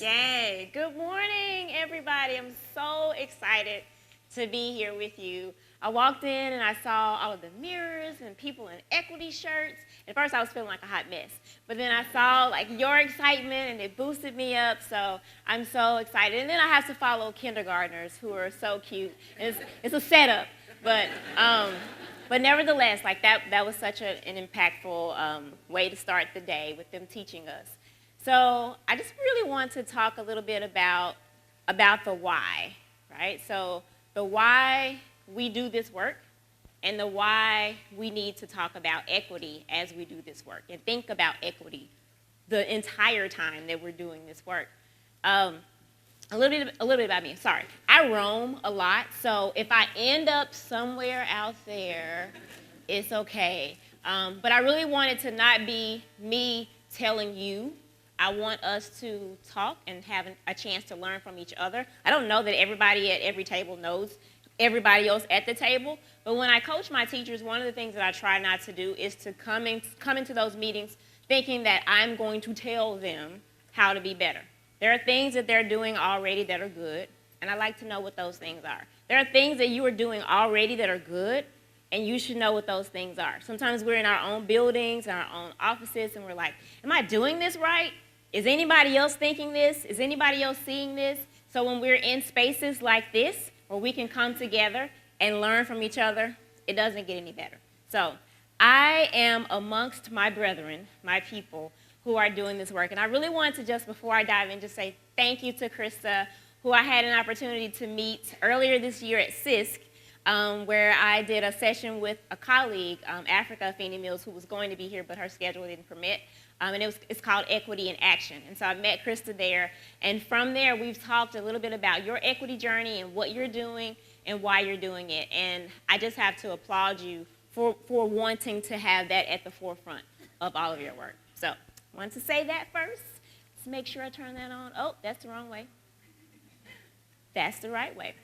Yay. Good morning, everybody. I'm so excited to be here with you. I walked in and I saw all of the mirrors and people in equity shirts. At first I was feeling like a hot mess, but then I saw like your excitement and it boosted me up, so I'm so excited. And then I have to follow kindergartners who are so cute. It's a setup, but nevertheless, like that was such an impactful way to start the day with them teaching us. So I just really want to talk a little bit about the why, right? So the why we do this work and the why we need to talk about equity as we do this work and think about equity the entire time that we're doing this work. A little bit about me. Sorry. I roam a lot, so if I end up somewhere out there, it's okay. But I really want it to not be me telling you. I want us to talk and have a chance to learn from each other. I don't know that everybody at every table knows everybody else at the table, but when I coach my teachers, one of the things that I try not to do is to come into those meetings thinking that I'm going to tell them how to be better. There are things that they're doing already that are good, and I like to know what those things are. There are things that you are doing already that are good, and you should know what those things are. Sometimes we're in our own buildings, in our own offices, and we're like, am I doing this right? Is anybody else thinking this? Is anybody else seeing this? So when we're in spaces like this, where we can come together and learn from each other, it doesn't get any better. So I am amongst my brethren, my people, who are doing this work. And I really wanted to just, before I dive in, just say thank you to Krista, who I had an opportunity to meet earlier this year at SISC, where I did a session with a colleague, Africa Afeni Mills, who was going to be here, but her schedule didn't permit. And it's called Equity in Action. And so I met Krista there. And from there, we've talked a little bit about your equity journey and what you're doing and why you're doing it. And I just have to applaud you for wanting to have that at the forefront of all of your work. So I wanted to say that first. Let's make sure I turn that on. Oh, that's the wrong way. That's the right way.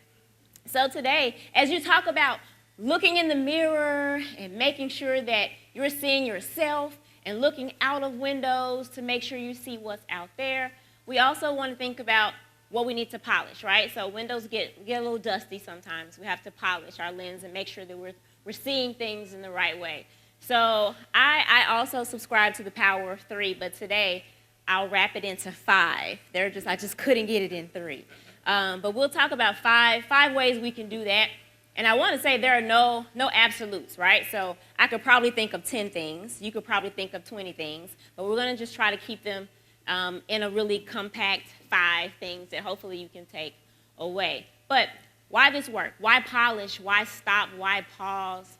So today, as you talk about looking in the mirror and making sure that you're seeing yourself and looking out of windows to make sure you see what's out there, we also want to think about what we need to polish, right? So windows get a little dusty sometimes. We have to polish our lens and make sure that we're seeing things in the right way. So I also subscribe to the power of 3, but today I'll wrap it into 5. I just couldn't get it in 3. But we'll talk about five ways we can do that. And I want to say there are no absolutes, right? So I could probably think of 10 things. You could probably think of 20 things. But we're going to just try to keep them in a really compact 5 things that hopefully you can take away. But why this work? Why polish? Why stop? Why pause?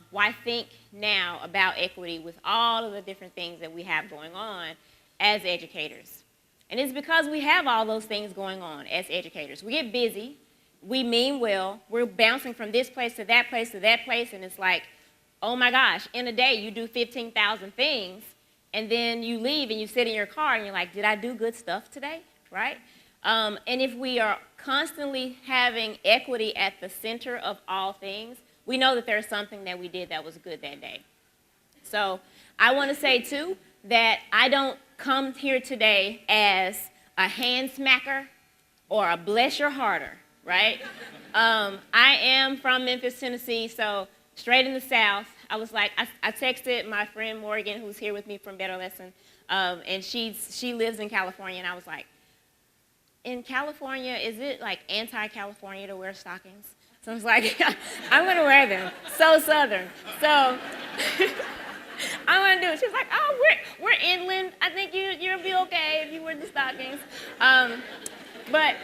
Why think now about equity with all of the different things that we have going on as educators? And it's because we have all those things going on as educators. We get busy. We mean well. We're bouncing from this place to that place to that place, and it's like, oh my gosh, in a day you do 15,000 things, and then you leave and you sit in your car and you're like, did I do good stuff today, right? And if we are constantly having equity at the center of all things, we know that there's something that we did that was good that day. So I want to say, too, that I don't come here today as a hand smacker or a bless your hearter, right? I am from Memphis, Tennessee, so straight in the South. I was like, I texted my friend Morgan, who's here with me from Better Lesson, and she lives in California, and I was like, in California, is it like anti-California to wear stockings? So I was like, I'm going to wear them. So Southern. So I'm going to do it. She was like, oh, we're inland. I think you'll be okay if you wear the stockings. But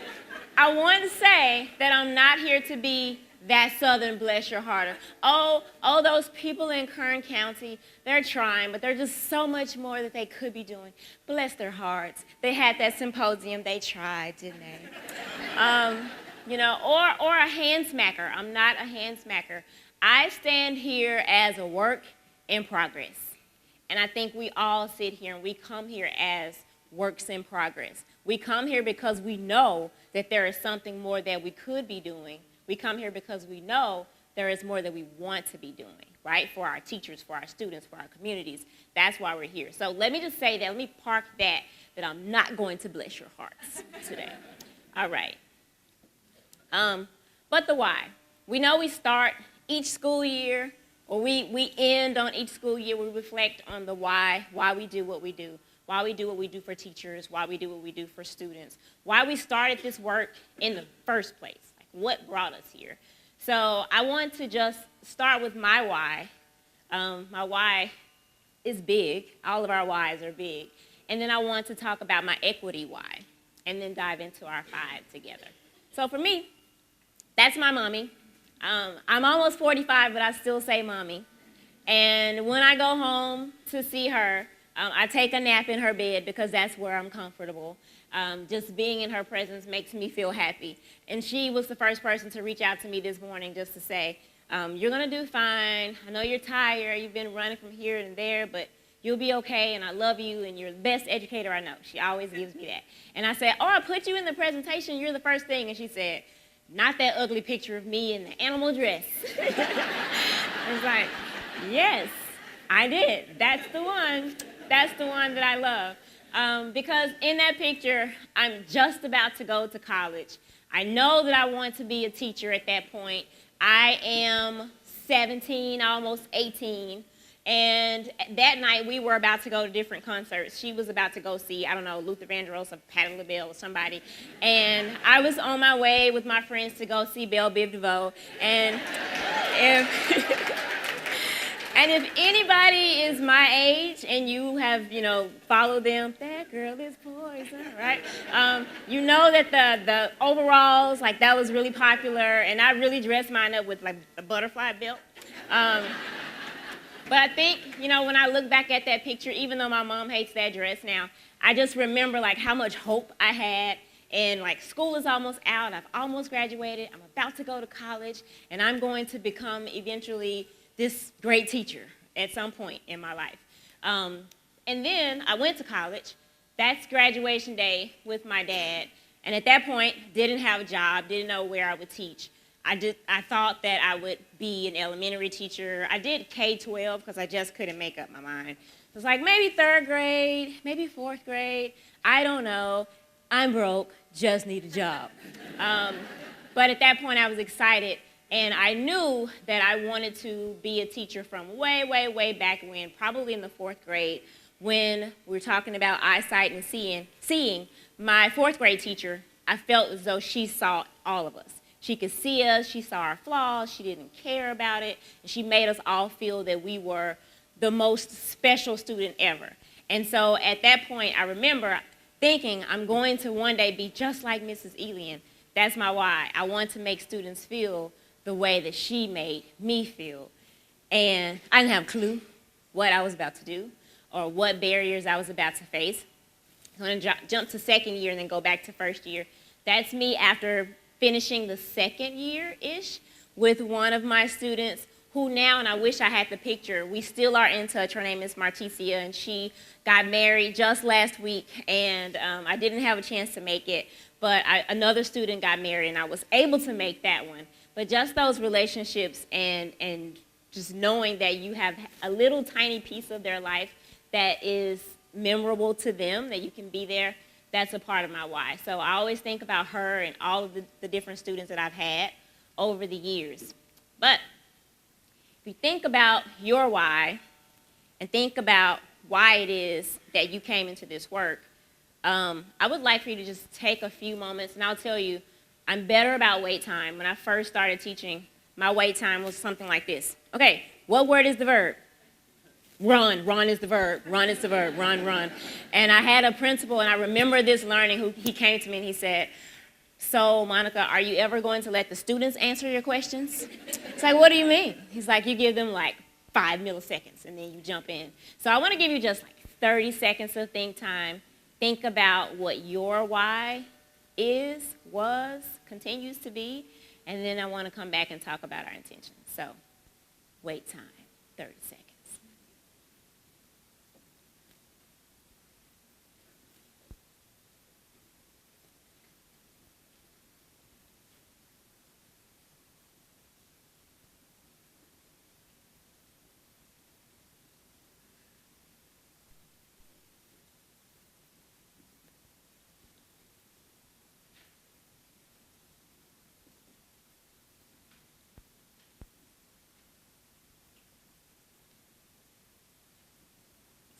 I want to say that I'm not here to be that Southern bless your heart. Oh, those people in Kern County, they're trying, but there's just so much more that they could be doing. Bless their hearts. They had that symposium. They tried, didn't they? Or a hand smacker. I'm not a hand smacker. I stand here as a work in progress. And I think we all sit here and we come here as works in progress. We come here because we know that there is something more that we could be doing. We come here because we know there is more that we want to be doing, right? For our teachers, for our students, for our communities. That's why we're here. So let me just say that, let me park that I'm not going to bless your hearts today. All right. But the why. We know we start each school year, or we end on each school year, we reflect on the why we do what we do, why we do what we do for teachers, why we do what we do for students, why we started this work in the first place, like what brought us here. So I want to just start with my why. My why is big. All of our whys are big. And then I want to talk about my equity why, and then dive into our 5 together. So for me, that's my mommy. I'm almost 45, but I still say mommy. And when I go home to see her, I take a nap in her bed because that's where I'm comfortable. Just being in her presence makes me feel happy. And she was the first person to reach out to me this morning just to say, you're going to do fine. I know you're tired. You've been running from here and there, but you'll be okay, and I love you, and you're the best educator I know. She always gives me that. And I said, oh, I put you in the presentation. You're the first thing. And she said, not that ugly picture of me in the animal dress. It's like, yes, I did. That's the one. That's the one that I love. Because in that picture, I'm just about to go to college. I know that I want to be a teacher at that point. I am 17, almost 18. And that night, we were about to go to different concerts. She was about to go see, I don't know, Luther Vandross or Patti LaBelle or somebody. And I was on my way with my friends to go see Belle Biv DeVoe. And if anybody is my age and you have, followed them, that girl is poison, right? You know that the overalls, like that was really popular. And I really dressed mine up with like a butterfly belt. But I think, when I look back at that picture, even though my mom hates that dress now, I just remember like how much hope I had, and like school is almost out, I've almost graduated, I'm about to go to college, and I'm going to become eventually this great teacher at some point in my life. And then I went to college. That's graduation day with my dad, and at that point, didn't have a job, didn't know where I would teach. I thought that I would be an elementary teacher. I did K-12 because I just couldn't make up my mind. It was like maybe 3rd grade, maybe 4th grade. I don't know. I'm broke, just need a job. But at that point, I was excited, and I knew that I wanted to be a teacher from way, way, way back when, probably in the 4th grade, when we were talking about eyesight and seeing. My 4th grade teacher, I felt as though she saw all of us. She could see us, she saw our flaws, she didn't care about it, and she made us all feel that we were the most special student ever. And so at that point, I remember thinking, I'm going to one day be just like Mrs. Elian. That's my why. I want to make students feel the way that she made me feel. And I didn't have a clue what I was about to do or what barriers I was about to face. I'm going to jump to 2nd year and then go back to 1st year. That's me after finishing the 2nd year-ish with one of my students who now, and I wish I had the picture, we still are in touch. Her name is Marticia, and she got married just last week, and I didn't have a chance to make it, but another student got married, and I was able to make that one. But just those relationships and just knowing that you have a little tiny piece of their life that is memorable to them, that you can be there, that's a part of my why. So I always think about her and all of the different students that I've had over the years. But if you think about your why and think about why it is that you came into this work, I would like for you to just take a few moments, and I'll tell you, I'm better about wait time. When I first started teaching, my wait time was something like this. Okay, what word is the verb? Run. Run is the verb. Run is the verb. Run, run. And I had a principal, and I remember this learning, he came to me and he said, so, Monica, are you ever going to let the students answer your questions? It's like, what do you mean? He's like, you give them like 5 milliseconds, and then you jump in. So I want to give you just like 30 seconds of think time. Think about what your why is, was, continues to be, and then I want to come back and talk about our intentions. So, wait time, 30 seconds.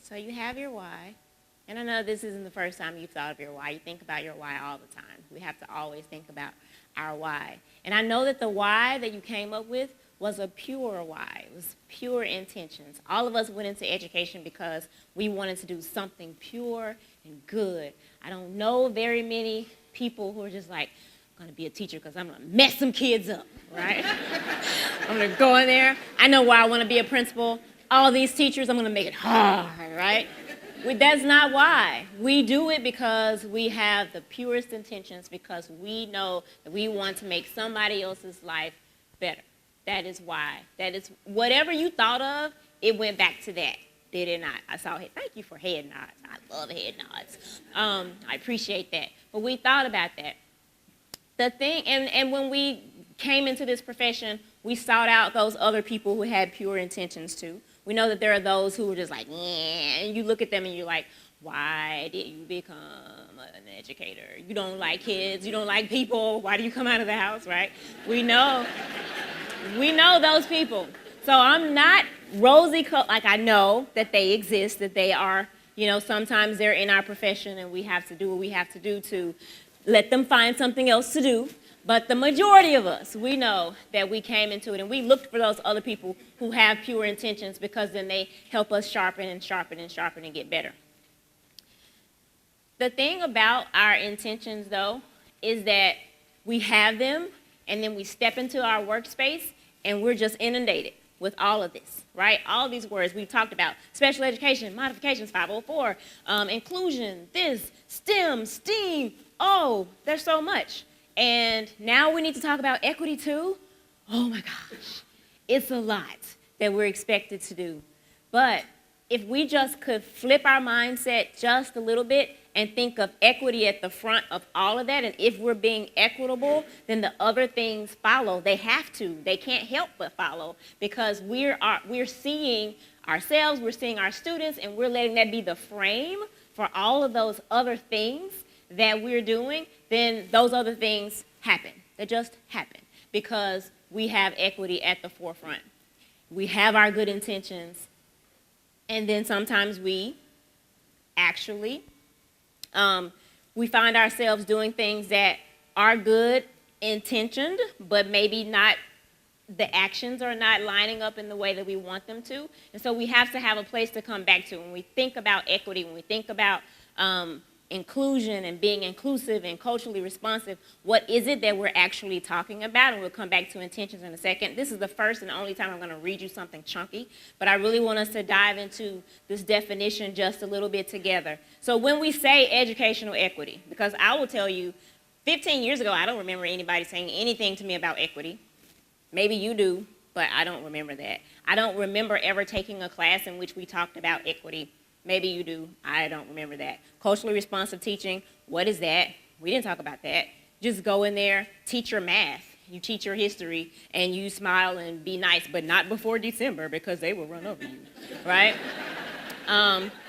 So you have your why. And I know this isn't the first time you've thought of your why. You think about your why all the time. We have to always think about our why. And I know that the why that you came up with was a pure why. It was pure intentions. All of us went into education because we wanted to do something pure and good. I don't know very many people who are just like, I'm going to be a teacher because I'm going to mess some kids up, right? I'm going to go in there. I know why I want to be a principal. All these teachers, I'm going to make it hard, right? That's not why. We do it because we have the purest intentions, because we know that we want to make somebody else's life better. That is why. That is whatever you thought of, it went back to that, did it not? I saw it. Thank you for head nods. I love head nods. I appreciate that. But we thought about that. The thing, and when we came into this profession, we sought out those other people who had pure intentions too. We know that there are those who were just like, yeah, and you look at them and you're like, why did you become an educator? You don't like kids, you don't like people, why do you come out of the house, right? We know those people. So I'm not like I know that they exist, that they are, sometimes they're in our profession and we have to do what we have to do to let them find something else to do. But the majority of us, we know that we came into it and we looked for those other people who have pure intentions, because then they help us sharpen and sharpen and sharpen and get better. The thing about our intentions, though, is that we have them and then we step into our workspace and we're just inundated with all of this, right? All these words we've talked about: special education, modifications, 504, inclusion, this, STEM, STEAM. Oh, there's so much. And now we need to talk about equity too. Oh my gosh, it's a lot that we're expected to do. But if we just could flip our mindset just a little bit and think of equity at the front of all of that, and if we're being equitable, then the other things follow. They have to. They can't help but follow, because we're seeing ourselves, we're seeing our students, and we're letting that be the frame for all of those other things that we're doing. Then those other things happen. They just happen because we have equity at the forefront. We have our good intentions, and then sometimes we actually we find ourselves doing things that are good intentioned, but maybe not, the actions are not lining up in the way that we want them to. And so we have to have a place to come back to when we think about equity, when we think about inclusion and being inclusive and culturally responsive. What is it that we're actually talking about? And we'll come back to intentions in a second. This is the first and only time I'm going to read you something chunky, but I really want us to dive into this definition just a little bit together. So when we say educational equity, because I will tell you, 15 years ago, I don't remember anybody saying anything to me about equity. Maybe you do, but I don't remember that. I don't remember ever taking a class in which we talked about equity. Maybe you do. I don't remember that. Culturally responsive teaching, what is that? We didn't talk about that. Just go in there, teach your math. You teach your history, and you smile and be nice, but not before December, because they will run over you, right?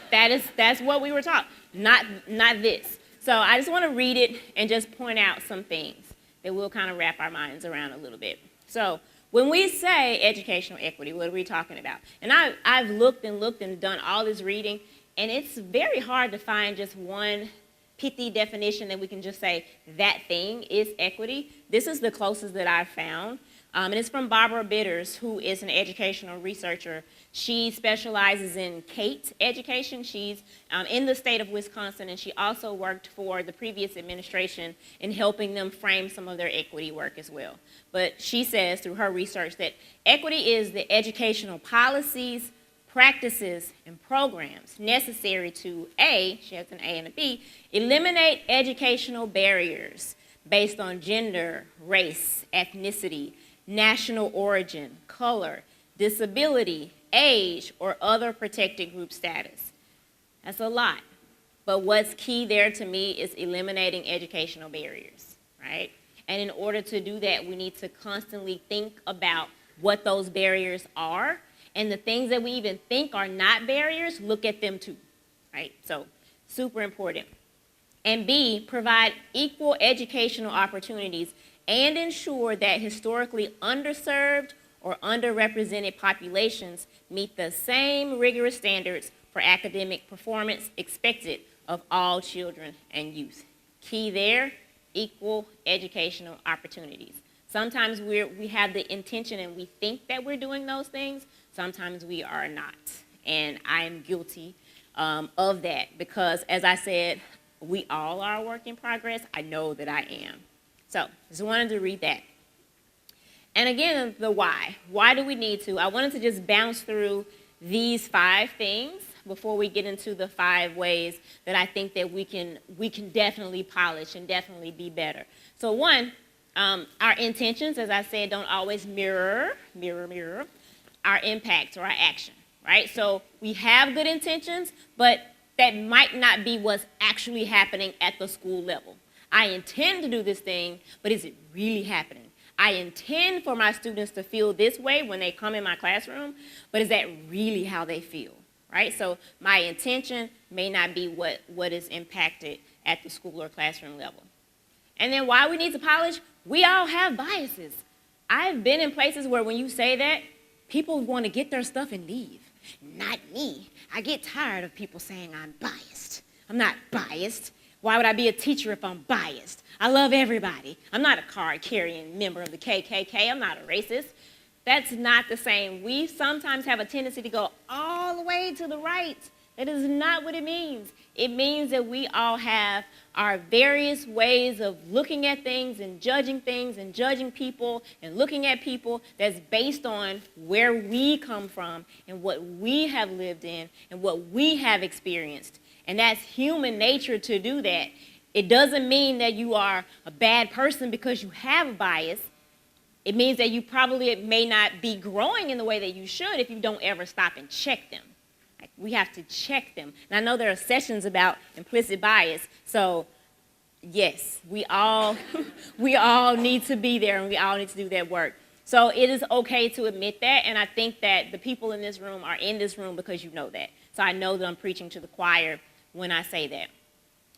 That's what we were taught, not this. So I just want to read it and just point out some things that we'll kind of wrap our minds around a little bit. So when we say educational equity, what are we talking about? And I've looked and done all this reading, and it's very hard to find just one pithy definition that we can just say that thing is equity. This is the closest that I've found. And it's from Barbara Bitters, who is an educational researcher. She specializes in CATE education. She's in the state of Wisconsin, and she also worked for the previous administration in helping them frame some of their equity work as well. But she says through her research that equity is the educational policies, practices, and programs necessary to A, she has an A and a B, eliminate educational barriers based on gender, race, ethnicity, national origin, color, disability, age, or other protected group status. That's a lot. But what's key there to me is eliminating educational barriers, right? And in order to do that, we need to constantly think about what those barriers are, and the things that we even think are not barriers, look at them too, right? So, super important. And B, provide equal educational opportunities and ensure that historically underserved or underrepresented populations meet the same rigorous standards for academic performance expected of all children and youth. Key there, equal educational opportunities. Sometimes we have the intention and we think that we're doing those things. Sometimes we are not. And I am guilty of that because, as I said, we all are a work in progress. I know that I am. So just wanted to read that. And again, the why. Why do we need to? I wanted to just bounce through these 5 things before we get into the 5 ways that I think that we can definitely polish and definitely be better. So one, our intentions, as I said, don't always mirror our impact or our action, right? So we have good intentions, but that might not be what's actually happening at the school level. I intend to do this thing, but is it really happening? I intend for my students to feel this way when they come in my classroom, but is that really how they feel, right? So my intention may not be what is impacted at the school or classroom level. And then why we need to polish, we all have biases. I've been in places where when you say that, people want to get their stuff and leave. Not me. I get tired of people saying I'm biased. I'm not biased. Why would I be a teacher if I'm biased? I love everybody. I'm not a card-carrying member of the KKK. I'm not a racist. That's not the same. We sometimes have a tendency to go all the way to the right. That is not what it means. It means that we all have our various ways of looking at things and judging people and looking at people that's based on where we come from and what we have lived in and what we have experienced. And that's human nature to do that. It doesn't mean that you are a bad person because you have a bias. It means that you probably may not be growing in the way that you should if you don't ever stop and check them. Like, we have to check them. And I know there are sessions about implicit bias, so yes, we all need to be there and we all need to do that work. So it is okay to admit that, and I think that the people in this room are in this room because you know that. So I know that I'm preaching to the choir when I say that.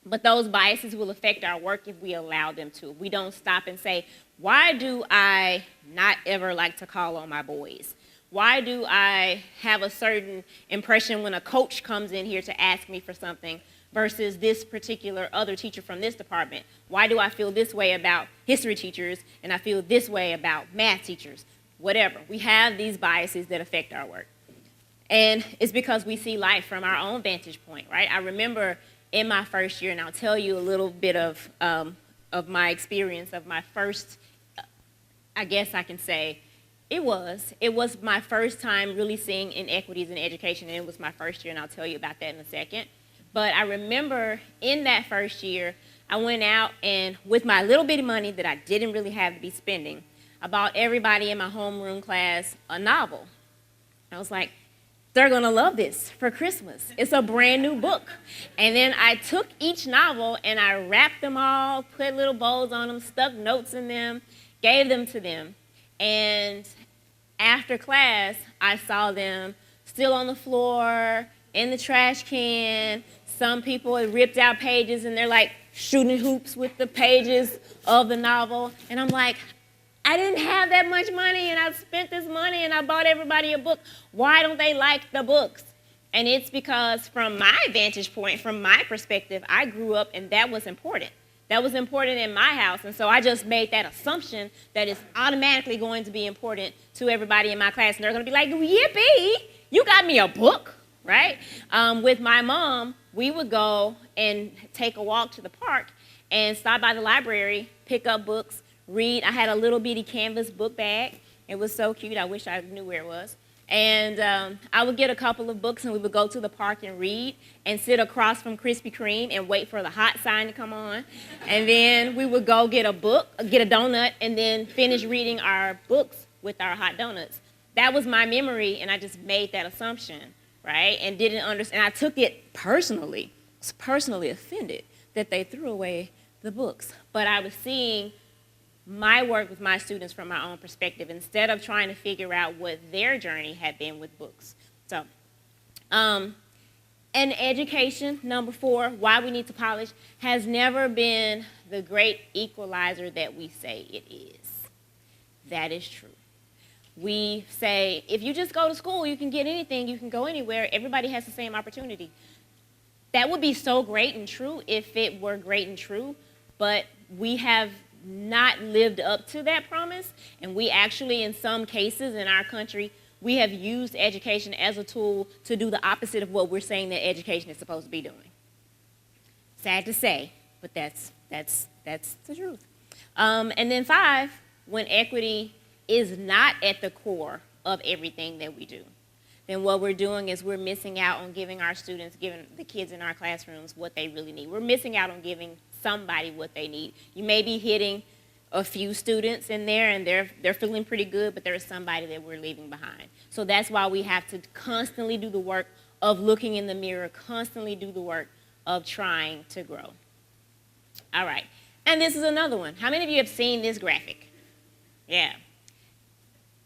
But those biases will affect our work if we allow them to. We don't stop and say, why do I not ever like to call on my boys? Why do I have a certain impression when a coach comes in here to ask me for something versus this particular other teacher from this department? Why do I feel this way about history teachers and I feel this way about math teachers? Whatever. We have these biases that affect our work. And it's because we see life from our own vantage point, right? I remember in my first year, and I'll tell you a little bit of my experience of my first, I guess I can say, it was my first time really seeing inequities in education, and it was my first year, and I'll tell you about that in a second. But I remember in that first year, I went out and with my little bitty money that I didn't really have to be spending, I bought everybody in my homeroom class a novel. I was like, they're gonna love this for Christmas. It's a brand new book. And then I took each novel and I wrapped them all, put little bows on them, stuck notes in them, gave them to them. And after class, I saw them still on the floor, in the trash can. Some people had ripped out pages and they're like shooting hoops with the pages of the novel. And I'm like, I didn't have that much money and I spent this money and I bought everybody a book. Why don't they like the books? And it's because from my vantage point, from my perspective, I grew up and that was important. That was important in my house. And so I just made that assumption that it's automatically going to be important to everybody in my class. And they're going to be like, yippee, you got me a book, right? With my mom, we would go and take a walk to the park and stop by the library, pick up books, read. I had a little bitty canvas book bag. It was so cute. I wish I knew where it was. And I would get a couple of books and we would go to the park and read and sit across from Krispy Kreme and wait for the hot sign to come on. And then we would go get a donut, and then finish reading our books with our hot donuts. That was my memory, and I just made that assumption, right? And didn't understand. I took it personally. I was personally offended that they threw away the books. But I was seeing my work with my students from my own perspective instead of trying to figure out what their journey had been with books. So, and education, number 4, why we need to polish, has never been the great equalizer that we say it is. That is true. We say, if you just go to school, you can get anything, you can go anywhere, everybody has the same opportunity. That would be so great and true if it were great and true, but we have not lived up to that promise, and we actually, in some cases in our country, we have used education as a tool to do the opposite of what we're saying that education is supposed to be doing. Sad to say, but that's the truth. And then 5, when equity is not at the core of everything that we do, then what we're doing is we're missing out on giving our students, giving the kids in our classrooms what they really need. We're missing out on giving somebody what they need. You may be hitting a few students in there and they're feeling pretty good, but there is somebody that we're leaving behind. So that's why we have to constantly do the work of looking in the mirror, constantly do the work of trying to grow. All right, and this is another one. How many of you have seen this graphic? Yeah.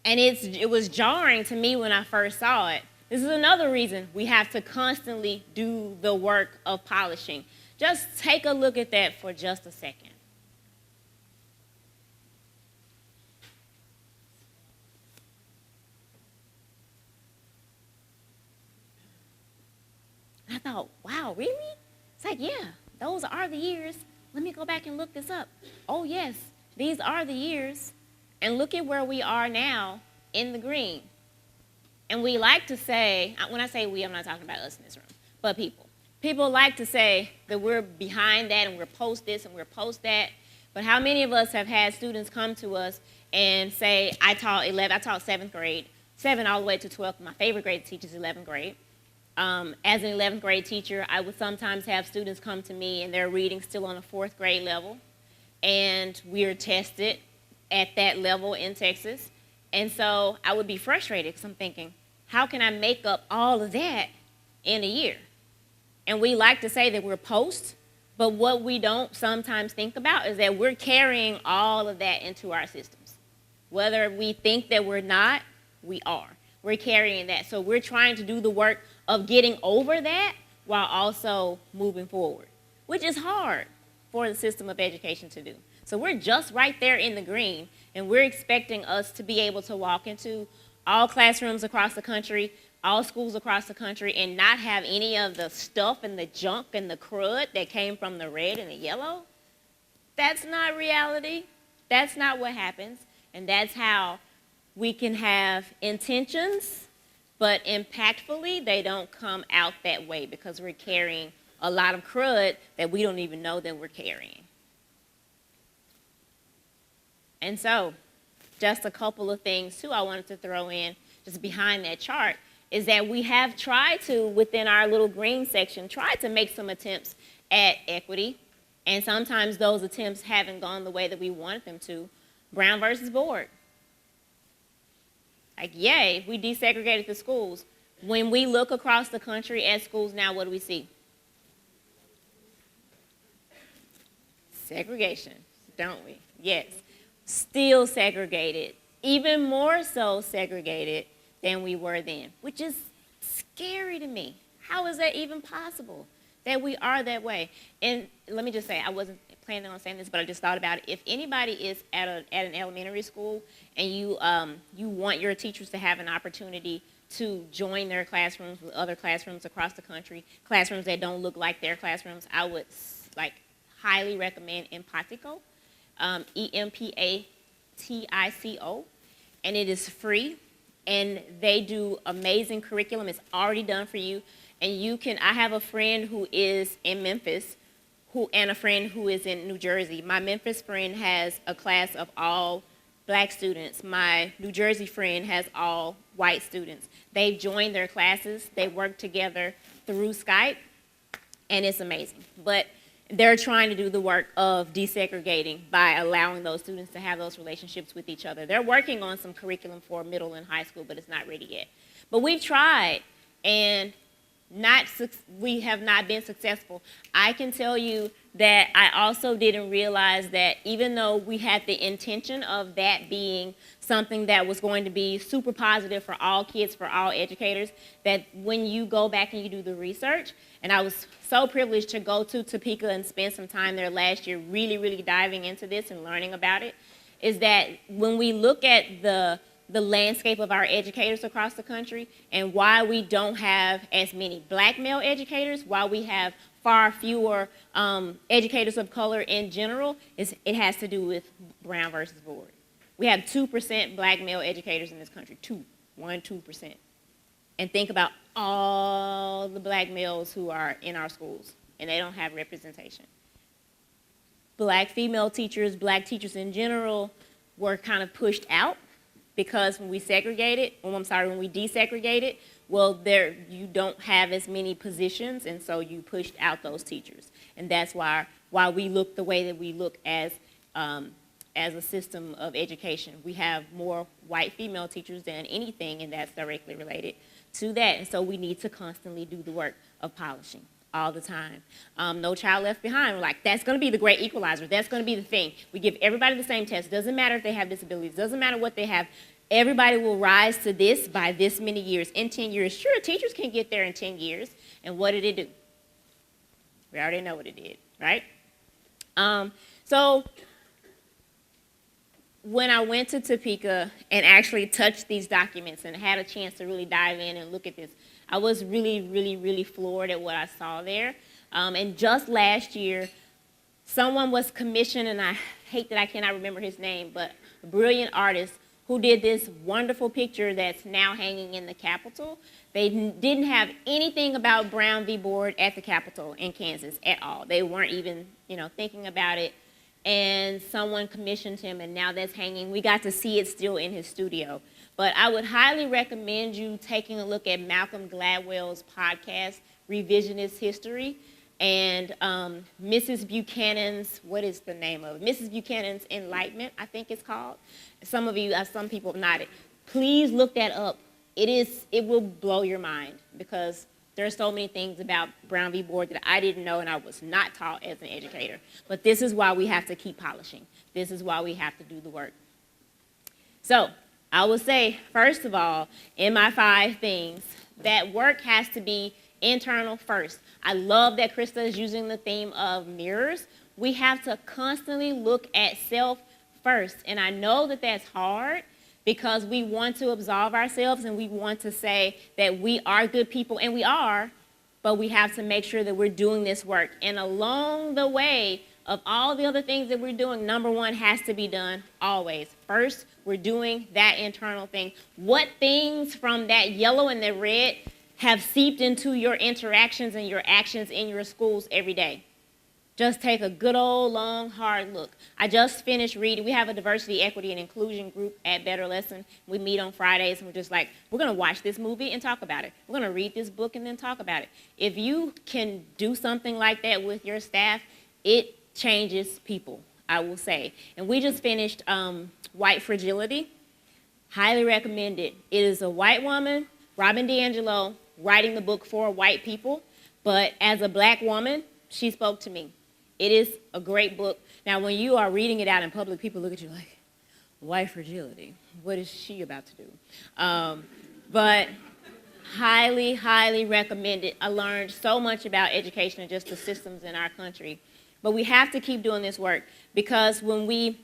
And it was jarring to me when I first saw it. This is another reason we have to constantly do the work of polishing. Just take a look at that for just a second. I thought, wow, really? It's like, yeah, those are the years. Let me go back and look this up. Oh, yes, these are the years. And look at where we are now in the green. And we like to say, when I say we, I'm not talking about us in this room, but people. People like to say that we're behind that and we're post this and we're post that. But how many of us have had students come to us and say, I taught 7th grade, 7 all the way to 12th. My favorite grade to teach is 11th grade. As an 11th grade teacher, I would sometimes have students come to me and they're reading still on a 4th grade level. And we are tested at that level in Texas. And so I would be frustrated because I'm thinking, how can I make up all of that in a year? And we like to say that we're post, but what we don't sometimes think about is that we're carrying all of that into our systems. Whether we think that we're not, we are. We're carrying that. So we're trying to do the work of getting over that while also moving forward, which is hard for the system of education to do. So we're just right there in the green, and we're expecting us to be able to walk into all classrooms across the country, all schools across the country, and not have any of the stuff and the junk and the crud that came from the red and the yellow. That's not reality. That's not what happens. And that's how we can have intentions, but impactfully, they don't come out that way because we're carrying a lot of crud that we don't even know that we're carrying. And so, just a couple of things, too, I wanted to throw in just behind that chart is that we have tried to, within our little green section, tried to make some attempts at equity, and sometimes those attempts haven't gone the way that we wanted them to. Brown versus Board. Like, yay, we desegregated the schools. When we look across the country at schools now, what do we see? Segregation, don't we? Yes. Still segregated, even more so segregated than we were then, which is scary to me. How is that even possible that we are that way? And let me just say, I wasn't planning on saying this, but I just thought about it. If anybody is at an elementary school and you want your teachers to have an opportunity to join their classrooms with other classrooms across the country, classrooms that don't look like their classrooms, I would highly recommend Empatico. EMPATICO, and it is free, and they do amazing curriculum. It's already done for you, and you can. I have a friend who is in Memphis, and a friend who is in New Jersey. My Memphis friend has a class of all black students. My New Jersey friend has all white students. They've joined their classes. They work together through Skype, and it's amazing. But they're trying to do the work of desegregating by allowing those students to have those relationships with each other. They're working on some curriculum for middle and high school, but it's not ready yet. But we've tried, and we have not been successful. I can tell you that I also didn't realize that even though we had the intention of that being something that was going to be super positive for all kids, for all educators, that when you go back and you do the research, and I was so privileged to go to Topeka and spend some time there last year really, really diving into this and learning about it, is that when we look at the the landscape of our educators across the country and why we don't have as many black male educators, why we have far fewer educators of color in general, it has to do with Brown versus Board. We have 2% black male educators in this country, 2%. And think about all the black males who are in our schools, and they don't have representation. Black female teachers, black teachers in general, were kind of pushed out because when we when we desegregated, well, you don't have as many positions, and so you pushed out those teachers. And that's why we look the way that we look as a system of education. We have more white female teachers than anything, and that's directly related to that. And so we need to constantly do the work of polishing all the time. No Child Left Behind. We're like, that's going to be the great equalizer. That's going to be the thing. We give everybody the same test. Doesn't matter if they have disabilities. Doesn't matter what they have. Everybody will rise to this by this many years. In 10 years, sure, teachers can get there in 10 years. And what did it do? We already know what it did, right? So when I went to Topeka and actually touched these documents and had a chance to really dive in and look at this, I was really, really, really floored at what I saw there. And just last year, someone was commissioned, and I hate that I cannot remember his name, but a brilliant artist who did this wonderful picture that's now hanging in the Capitol. They didn't have anything about Brown v. Board at the Capitol in Kansas at all. They weren't even, thinking about it. And someone commissioned him, and now that's hanging. We got to see it still in his studio. But I would highly recommend you taking a look at Malcolm Gladwell's podcast, Revisionist History, and Mrs. Buchanan's, what is the name of it? Mrs. Buchanan's Enlightenment, I think it's called. Some people have nodded. Please look that up. It will blow your mind, because there's so many things about Brown v. Board that I didn't know and I was not taught as an educator. But this is why we have to keep polishing. This is why we have to do the work. So I would say, first of all, in my 5 things, that work has to be internal first. I love that Krista is using the theme of mirrors. We have to constantly look at self first. And I know that that's hard, because we want to absolve ourselves and we want to say that we are good people, and we are, but we have to make sure that we're doing this work. And along the way of all the other things that we're doing, number 1 has to be done always. First, we're doing that internal thing. What things from that yellow and the red have seeped into your interactions and your actions in your schools every day? Just take a good old, long, hard look. I just finished reading. We have a diversity, equity, and inclusion group at Better Lesson. We meet on Fridays, and we're just like, we're going to watch this movie and talk about it. We're going to read this book and then talk about it. If you can do something like that with your staff, it changes people, I will say. And we just finished White Fragility. Highly recommend it. It is a white woman, Robin DiAngelo, writing the book for white people. But as a black woman, she spoke to me. It is a great book. Now, when you are reading it out in public, people look at you like, white fragility, what is she about to do? But highly, highly recommend it. I learned so much about education and just the systems in our country. But we have to keep doing this work, because when we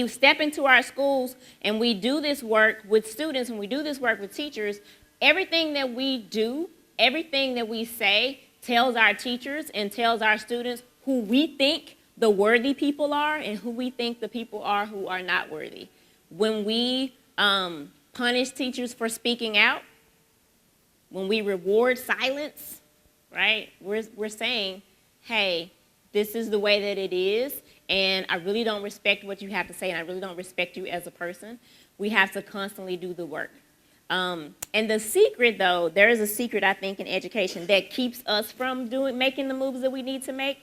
step into our schools and we do this work with students and we do this work with teachers, everything that we do, everything that we say tells our teachers and tells our students who we think the worthy people are and who we think the people are who are not worthy. When we punish teachers for speaking out, when we reward silence, right, we're saying, hey, this is the way that it is, and I really don't respect what you have to say, and I really don't respect you as a person. We have to constantly do the work. And the secret, though, there is a secret, I think, in education that keeps us from making the moves that we need to make.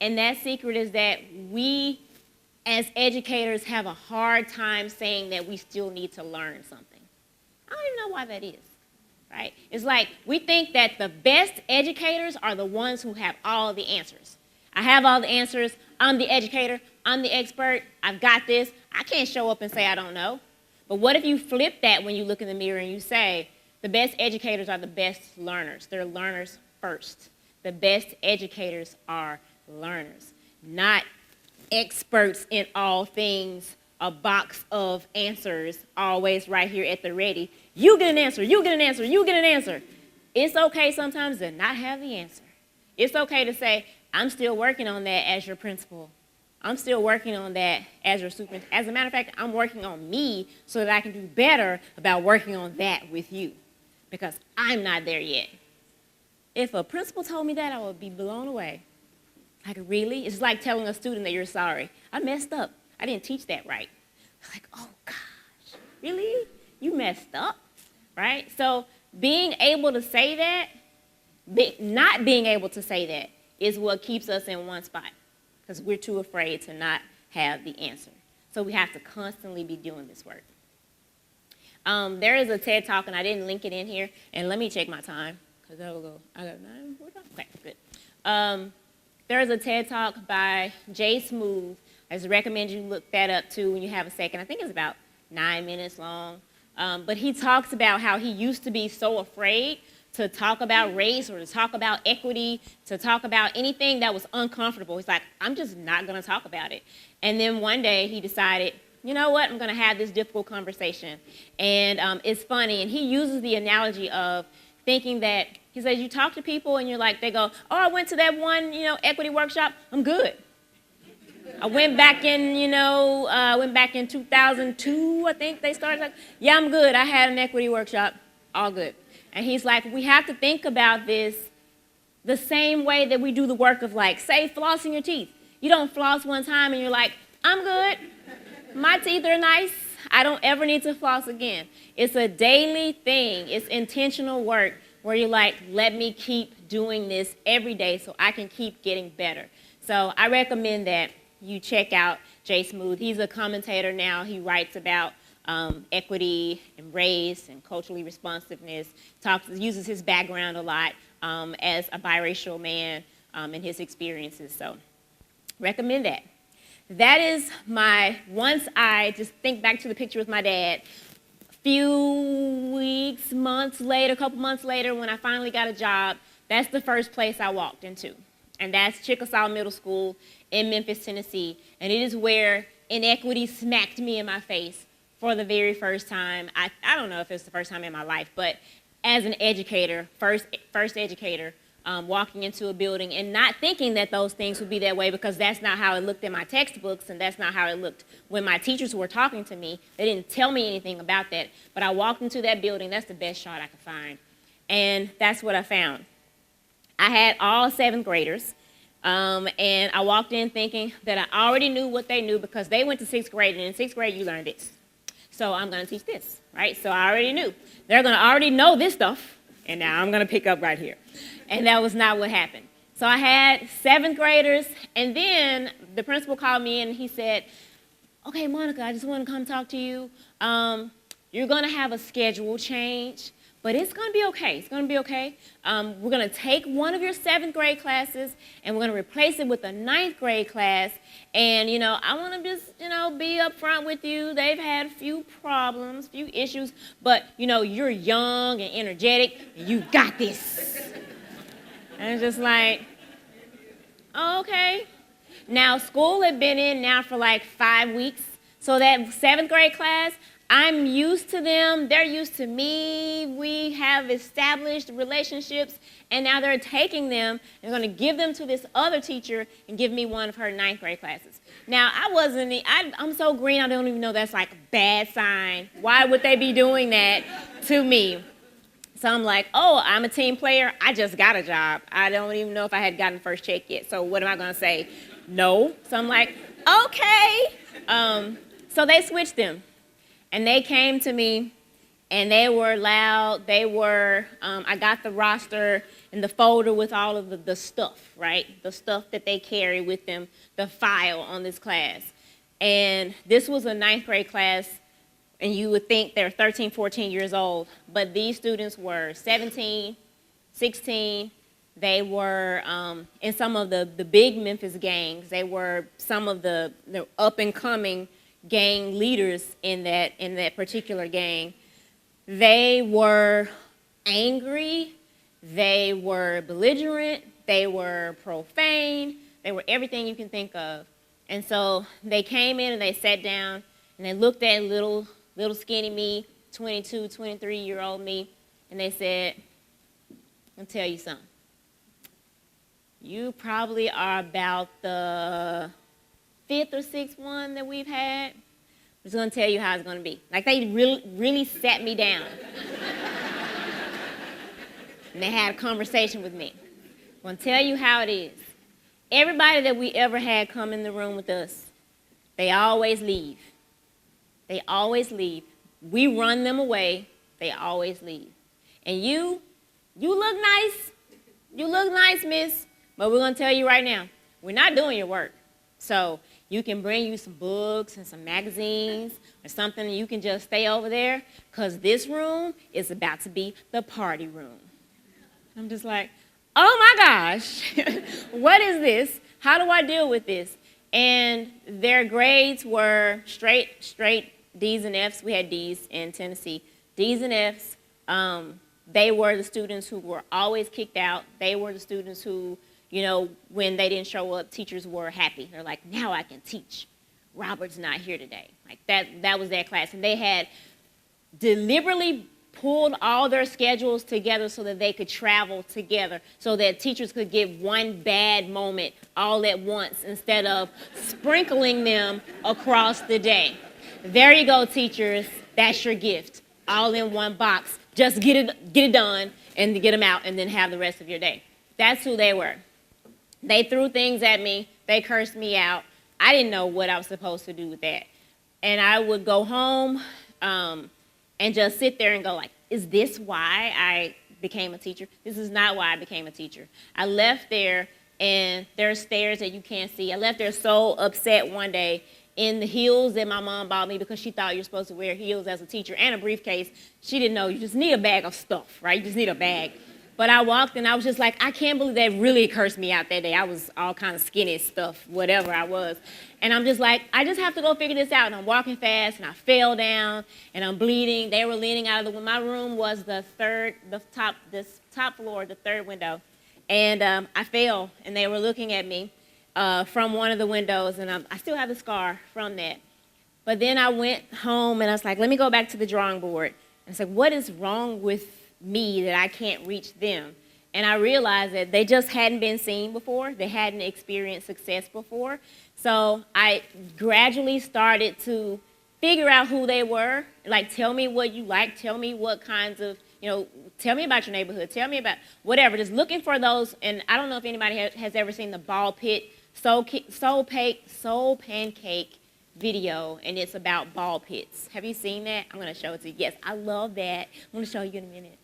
And that secret is that we, as educators, have a hard time saying that we still need to learn something. I don't even know why that is, right? It's like we think that the best educators are the ones who have all the answers. I have all the answers. I'm the educator. I'm the expert. I've got this. I can't show up and say I don't know. But what if you flip that when you look in the mirror and you say, the best educators are the best learners. They're learners first. The best educators are learners, not experts in all things a box of answers always right here at the ready. You get an answer, you get an answer, you get an answer. It's okay sometimes to not have the answer. It's okay to say, I'm still working on that as your principal. I'm still working on that as your superintendent. As a matter of fact, I'm working on me so that I can do better about working on that with you, because I'm not there yet. If a principal told me that, I would be blown away. Like, really? It's like telling a student that you're sorry. I messed up. I didn't teach that right. Like, oh gosh, really? You messed up, right? So being able to say that, not being able to say that is what keeps us in one spot, because we're too afraid to not have the answer. So we have to constantly be doing this work. There is a TED Talk, and I didn't link it in here, and let me check my time, because I got 9, okay, good. There is a TED Talk by Jay Smooth. I just recommend you look that up too when you have a second. I think it's about 9 minutes long. But he talks about how he used to be so afraid to talk about race or to talk about equity, to talk about anything that was uncomfortable. He's like, I'm just not going to talk about it. And then one day he decided, you know what, I'm going to have this difficult conversation. And it's funny. And he uses the analogy of thinking that, he says, you talk to people and you're like, they go, oh, I went to that one, equity workshop. I'm good. I went back in, went back in 2002, I think they started. Like, yeah, I'm good. I had an equity workshop. All good. And he's like, we have to think about this the same way that we do the work of, like, say, flossing your teeth. You don't floss one time and you're like, I'm good. My teeth are nice. I don't ever need to floss again. It's a daily thing. It's intentional work where you're like, let me keep doing this every day so I can keep getting better. So I recommend that you check out Jay Smooth. He's a commentator now. He writes about equity and race and culturally responsiveness, uses his background a lot as a biracial man and his experiences. So recommend that. That is once I just think back to the picture with my dad, a few weeks, a couple months later, when I finally got a job, that's the first place I walked into. And that's Chickasaw Middle School in Memphis, Tennessee. And it is where inequity smacked me in my face for the very first time. I don't know if it's the first time in my life, but as an educator, first educator, walking into a building and not thinking that those things would be that way, because that's not how it looked in my textbooks and that's not how it looked when my teachers were talking to me. They didn't tell me anything about that. But I walked into that building. That's the best shot I could find. And that's what I found. I had all 7th graders. And I walked in thinking that I already knew what they knew because they went to 6th grade, and in 6th grade you learn this. So I'm going to teach this, right? So I already knew. They're going to already know this stuff, and now I'm going to pick up right here. And that was not what happened. So I had 7th graders, and then the principal called me in and he said, okay, Monica, I just want to come talk to you. You're going to have a schedule change. But it's going to be okay. It's going to be okay. We're going to take one of your 7th grade classes, and we're going to replace it with a 9th grade class. And, I want to just, be up front with you. They've had a few problems, few issues. But, you're young and energetic. And you got this. And it's just like, oh, okay. Now, school had been in now for like 5 weeks. So that 7th grade class, I'm used to them, they're used to me, we have established relationships, and now they're taking them and going to give them to this other teacher and give me one of her 9th grade classes. Now, I'm so green, I don't even know that's like a bad sign. Why would they be doing that to me? So I'm like, oh, I'm a team player, I just got a job. I don't even know if I had gotten the first check yet, so what am I going to say? No. So I'm like, okay. So they switched them. And they came to me, and they were loud. I got the roster and the folder with all of the stuff, right? The stuff that they carry with them, the file on this class. And this was a 9th grade class, and you would think they're 13, 14 years old. But these students were 17, 16. They were in some of the big Memphis gangs. They were some of the up-and-coming gang leaders in that particular gang. They were angry, they were belligerent, they were profane, they were everything you can think of. And so they came in and they sat down, and they looked at little skinny me, 22, 23-year-old me, and they said, I'm going to tell you something. You probably are about the 5th or 6th one that we've had. I'm just going to tell you how it's going to be. Like, they really sat me down. And they had a conversation with me. I'm going to tell you how it is. Everybody that we ever had come in the room with us, they always leave. They always leave. We run them away. They always leave. And you look nice. You look nice, miss. But we're going to tell you right now, we're not doing your work. So you can bring you some books and some magazines or something, and you can just stay over there, because this room is about to be the party room. I'm just like, oh my gosh, what is this? How do I deal with this? And their grades were straight D's and F's. We had D's in Tennessee. D's and F's. They were the students who were always kicked out. They were the students who, when they didn't show up, teachers were happy. They're like, now I can teach. Robert's not here today. Like that was their class. And they had deliberately pulled all their schedules together so that they could travel together, so that teachers could get one bad moment all at once instead of sprinkling them across the day. There you go, teachers. That's your gift. All in one box. Just get it done and get them out and then have the rest of your day. That's who they were. They threw things at me. They cursed me out. I didn't know what I was supposed to do with that. And I would go home and just sit there and go like, is this why I became a teacher? This is not why I became a teacher. I left there, and there are stairs that you can't see. I left there so upset one day in the heels that my mom bought me, because she thought you're supposed to wear heels as a teacher and a briefcase. She didn't know you just need a bag of stuff, right? You just need a bag. But I walked, and I was just like, I can't believe they really cursed me out that day. I was all kind of skinny stuff, whatever I was. And I'm just like, I just have to go figure this out. And I'm walking fast, and I fell down, and I'm bleeding. They were leaning out of the window. My room was this top floor, the third window. And I fell, and they were looking at me from one of the windows, and I still have the scar from that. But then I went home, and I was like, let me go back to the drawing board. And I said, what is wrong with me that I can't reach them? And I realized that they just hadn't been seen before. They hadn't experienced success before. So I gradually started to figure out who they were. Like, tell me what you like. Tell me what kinds of, tell me about your neighborhood. Tell me about whatever. Just looking for those. And I don't know if anybody has ever seen the ball pit soul pancake video, and it's about ball pits. Have you seen that? I'm going to show it to you. Yes, I love that. I'm going to show you in a minute.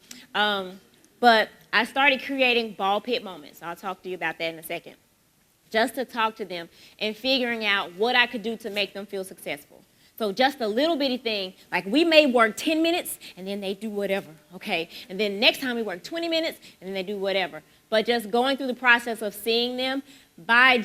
But I started creating ball pit moments. I'll talk to you about that in a second. Just to talk to them and figuring out what I could do to make them feel successful. So just a little bitty thing, like we may work 10 minutes and then they do whatever, okay? And then next time we work 20 minutes and then they do whatever. But just going through the process of seeing them, by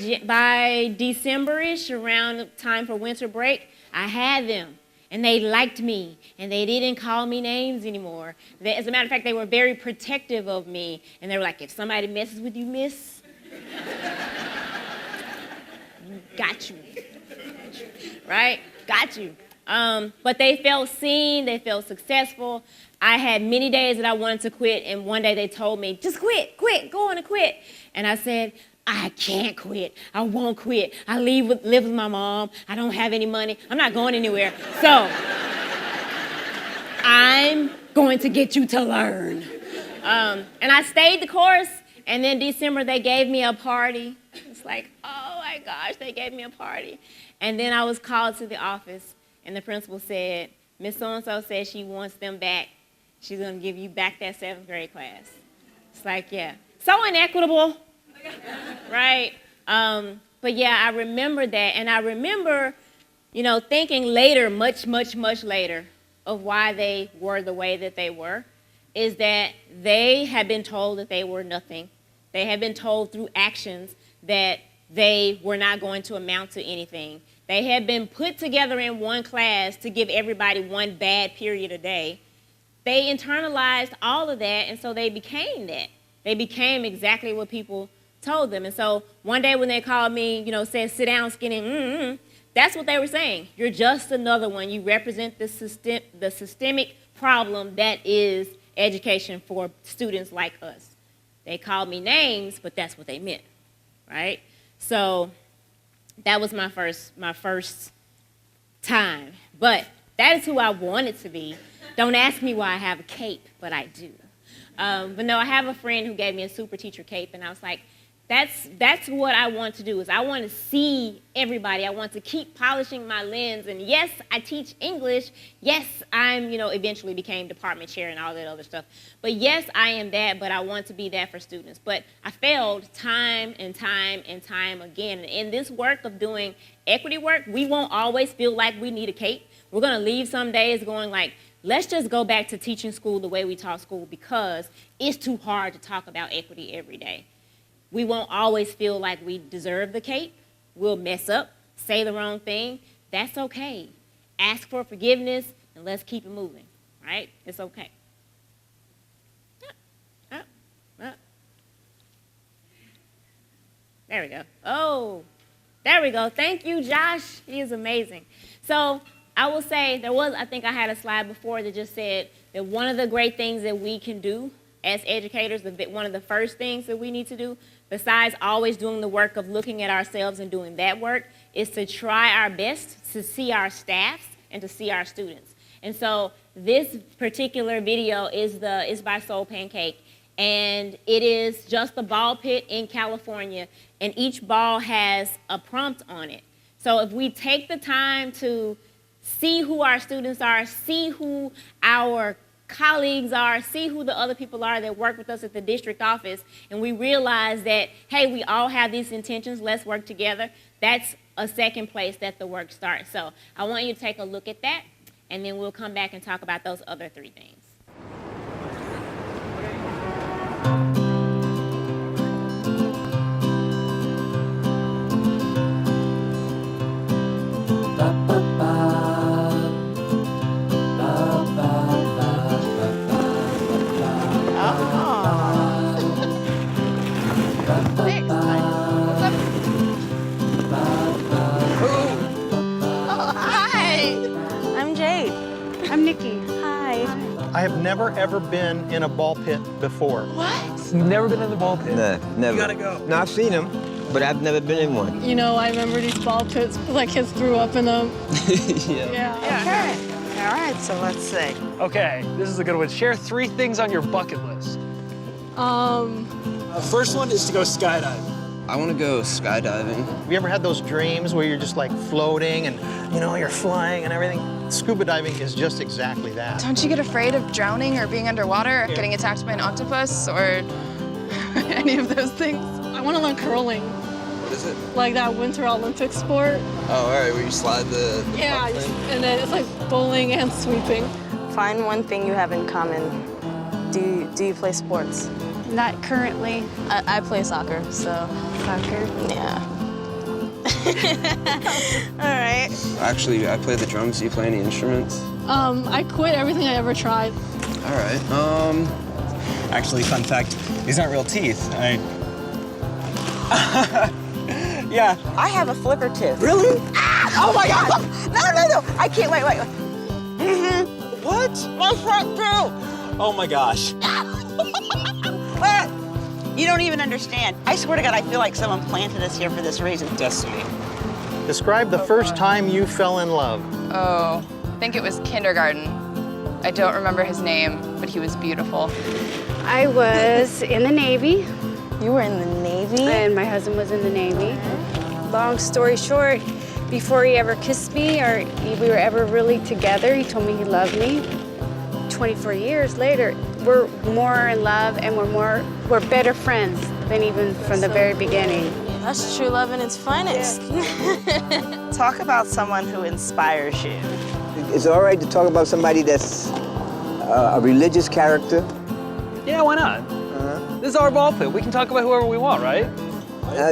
December-ish, around time for winter break, I had them. And they liked me, and they didn't call me names anymore. As a matter of fact, they were very protective of me. And they were like, if somebody messes with you, miss, got you. Right? Got you. But they felt seen. They felt successful. I had many days that I wanted to quit, and one day they told me, just quit, go on and quit. And I said, I can't quit. I won't quit. I live with my mom. I don't have any money. I'm not going anywhere. So I'm going to get you to learn. And I stayed the course, and then December they gave me a party. It's like, oh my gosh, they gave me a party. And then I was called to the office, and the principal said, Miss So-and-so says she wants them back. She's going to give you back that 7th grade class. It's like, yeah. So inequitable. Right? But yeah, I remember that. And I remember, thinking later, much later, of why they were the way that they were, is that they had been told that they were nothing. They had been told through actions that they were not going to amount to anything. They had been put together in one class to give everybody one bad period a day. They internalized all of that, and so they became that. They became exactly what people told them. And so one day when they called me, said, sit down, skinny, that's what they were saying. You're just another one. You represent the systemic problem that is education for students like us. They called me names, but that's what they meant, right? So that was my first time. But that is who I wanted to be. Don't ask me why I have a cape, but I do. But no, I have a friend who gave me a super teacher cape, and I was like, that's what I want to do, is I want to see everybody. I want to keep polishing my lens. And yes, I teach English. Yes, I'm, eventually became department chair and all that other stuff. But yes, I am that, but I want to be that for students. But I failed time and time and time again. And in this work of doing equity work, we won't always feel like we need a cape. We're going to leave some days going like, let's just go back to teaching school the way we taught school, because it's too hard to talk about equity every day. We won't always feel like we deserve the cape. We'll mess up, say the wrong thing. That's okay. Ask for forgiveness, and let's keep it moving, right? It's okay. There we go. Oh, there we go. Thank you, Josh. He is amazing. So I will say I think I had a slide before that just said that one of the great things that we can do as educators, one of the first things that we need to do, besides always doing the work of looking at ourselves and doing that work, is to try our best to see our staffs and to see our students. And so this particular video is by Soul Pancake, and it is just a ball pit in California, and each ball has a prompt on it. So if we take the time to see who our students are, see who our colleagues are, see who the other people are that work with us at the district office, and we realize that, hey, we all have these intentions, let's work together, that's a second place that the work starts. So I want you to take a look at that, and then we'll come back and talk about those other three things. I have never, ever been in a ball pit before. What? You've never been in the ball pit? No, never. You gotta go. No, I've seen them, but I've never been in one. I remember these ball pits, like kids threw up in them. Yeah. Okay. All right, so let's see. Okay, this is a good one. Share 3 things on your bucket list. First one is to go skydiving. I want to go skydiving. Have you ever had those dreams where you're just like floating and, you're flying and everything? Scuba diving is just exactly that. Don't you get afraid of drowning or being underwater, getting attacked by an octopus, or any of those things? I want to learn curling. What is it? Like that Winter Olympic sport. Oh, all right, where you slide the yeah, puck thing? And then it's like bowling and sweeping. Find one thing you have in common. Do you play sports? Not currently. I play soccer, so. Soccer? Yeah. All right. Actually, I play the drums. Do you play any instruments? I quit everything I ever tried. All right. Actually, fun fact, these aren't real teeth. Yeah. I have a flicker tooth. Really? Ah! Oh my God! No! I can't. Wait. What? My front tooth. Oh my gosh. What? You don't even understand. I swear to God, I feel like someone planted us here for this reason. Destiny. Describe the first time you fell in love. Oh, I think it was kindergarten. I don't remember his name, but he was beautiful. I was in the Navy, You were in the Navy? and my husband was in the Navy. Long story short, before he ever kissed me or we were ever really together, he told me he loved me. 24 years later, we're more in love and we're better friends than even from the very beginning. That's true love in its finest. Talk about someone who inspires you. Is it all right to talk about somebody that's a religious character? Yeah, why not? This is our ball pit. We can talk about whoever we want, right?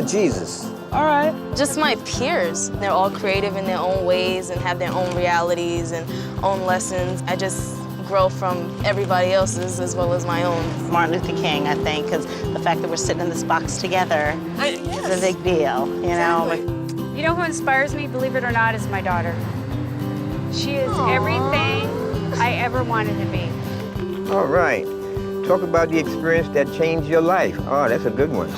Jesus. All right. Just my peers. They're all creative in their own ways and have their own realities and own lessons. I just grow from everybody else's as well as my own. Martin Luther King, I think, because the fact that we're sitting in this box together is a big deal, you know? You know who inspires me, believe it or not, is my daughter. She is everything I ever wanted to be. All right. Talk about the experience that changed your life. Oh, that's a good one.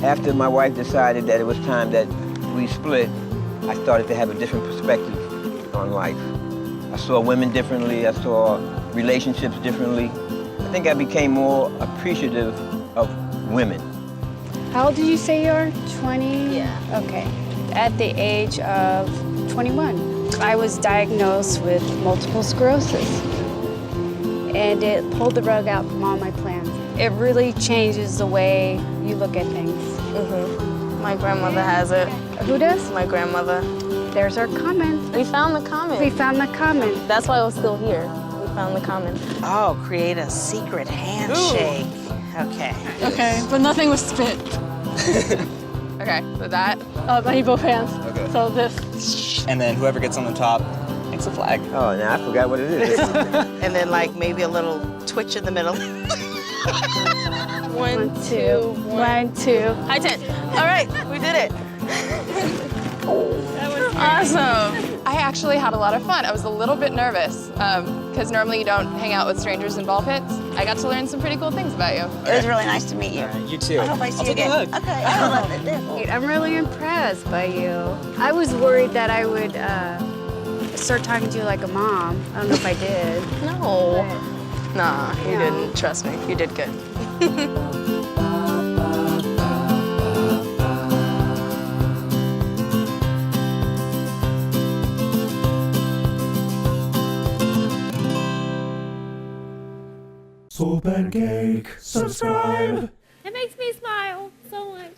After my wife decided that it was time that we split, I started to have a different perspective on life. I saw women differently. I saw relationships differently. I think I became more appreciative of women. How old did you say you are? 20? Yeah. Okay. At the age of 21, I was diagnosed with multiple sclerosis. And it pulled the rug out from all my plans. It really changes the way you look at things. My grandmother has it. Who does? My grandmother. There's our comment. We found the comment. We found the comment. That's why it was still here. We found the comment. Oh, create a secret handshake. Okay. Okay, but nothing was spit. Okay, so that. I need both hands. Okay. So this. And then whoever gets on the top makes a flag. Oh, now I forgot what it is. And then like maybe a little twitch in the middle. 1, 2, 1, 2. High 10. All right, we did it. Awesome. I actually had a lot of fun. I was a little bit nervous because normally you don't hang out with strangers in ball pits. I got to learn some pretty cool things about you. It was really nice to meet you. You too. I hope I see you take a again. hug. Okay, I love it. I'm really impressed by you. I was worried that I would start talking to you like a mom. I don't know if I did. No. Nah, you No. didn't. Trust me. You did good. So Pancake, subscribe. It makes me smile so much.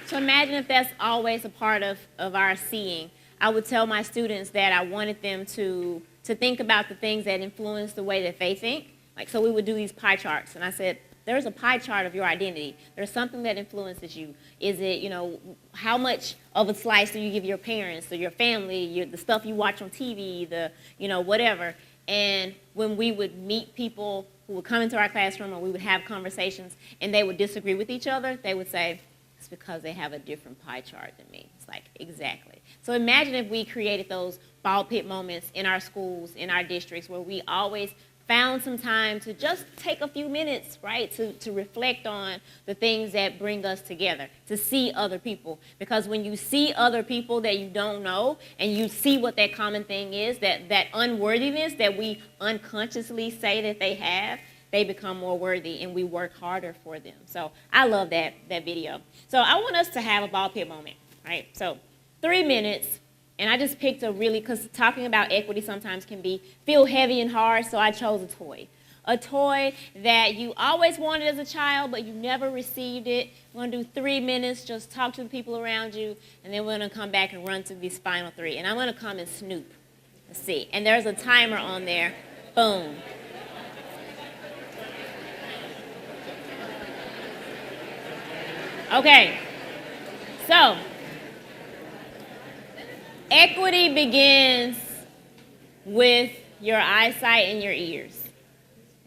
So imagine if that's always a part of our seeing. I would tell my students that I wanted them to think about the things that influence the way that they think. Like, so we would do these pie charts, and I said, there's a pie chart of your identity. There's something that influences you. Is it, how much of a slice do you give your parents or your family, the stuff you watch on TV, whatever. And when we would meet people who would come into our classroom or we would have conversations and they would disagree with each other, they would say, it's because they have a different pie chart than me. It's like, exactly. So imagine if we created those ball pit moments in our schools, in our districts, where we always found some time to just take a few minutes, right, to reflect on the things that bring us together, to see other people. Because when you see other people that you don't know and you see what that common thing is, that unworthiness that we unconsciously say that they have, they become more worthy and we work harder for them. So I love that video. So I want us to have a ball pit moment, right? So 3 minutes. And I just picked because talking about equity sometimes can feel heavy and hard, so I chose a toy. A toy that you always wanted as a child, but you never received it. We're gonna do 3 minutes, just talk to the people around you, and then we're gonna come back and run through these final 3. And I'm gonna come and snoop. Let's see. And there's a timer on there. Boom. Okay. So, equity begins with your eyesight and your ears.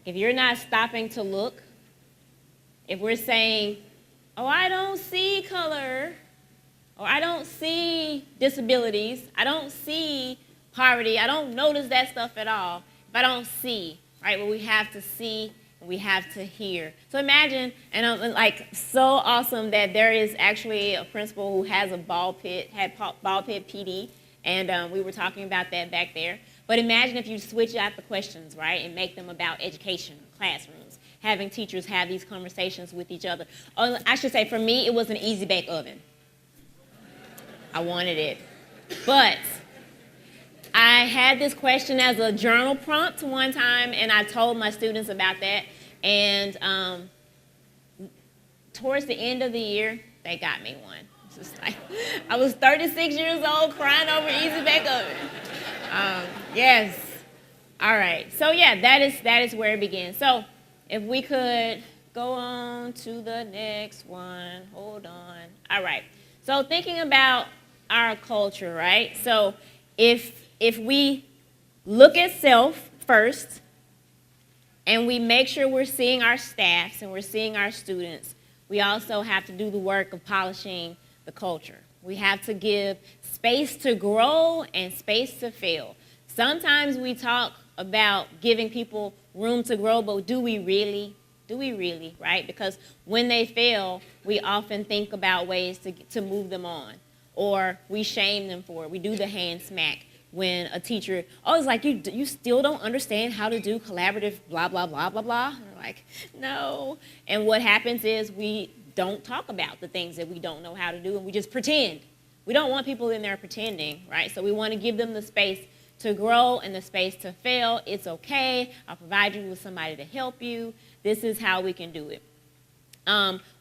If you're not stopping to look, if we're saying, oh, I don't see color, or I don't see disabilities, I don't see poverty, I don't notice that stuff at all, if I don't see, right? Well, we have to see and we have to hear. So imagine, and I'm so awesome that there is actually a principal who has a ball pit PD, and we were talking about that back there. But imagine if you switch out the questions, right, and make them about education, classrooms, having teachers have these conversations with each other. Or I should say, for me, it was an easy bake oven. I wanted it. But I had this question as a journal prompt one time, and I told my students about that. And towards the end of the year, they got me one. It's just like, I was 36 years old crying over easy bake oven. Yes. All right. So yeah, that is where it begins. So if we could go on to the next one. Hold on. All right. So thinking about our culture, right? So if we look at self first and we make sure we're seeing our staffs and we're seeing our students, we also have to do the work of polishing the culture. We have to give space to grow and space to fail. Sometimes we talk about giving people room to grow, but do we really? Do we really, right? Because when they fail, we often think about ways to move them on, or we shame them for it. We do the hand smack when a teacher, oh, it's like you still don't understand how to do collaborative blah, blah, blah, blah, blah. And we're like, no. And what happens is we don't talk about the things that we don't know how to do, and we just pretend. We don't want people in there pretending, right? So we want to give them the space to grow and the space to fail. It's okay. I'll provide you with somebody to help you. This is how we can do it.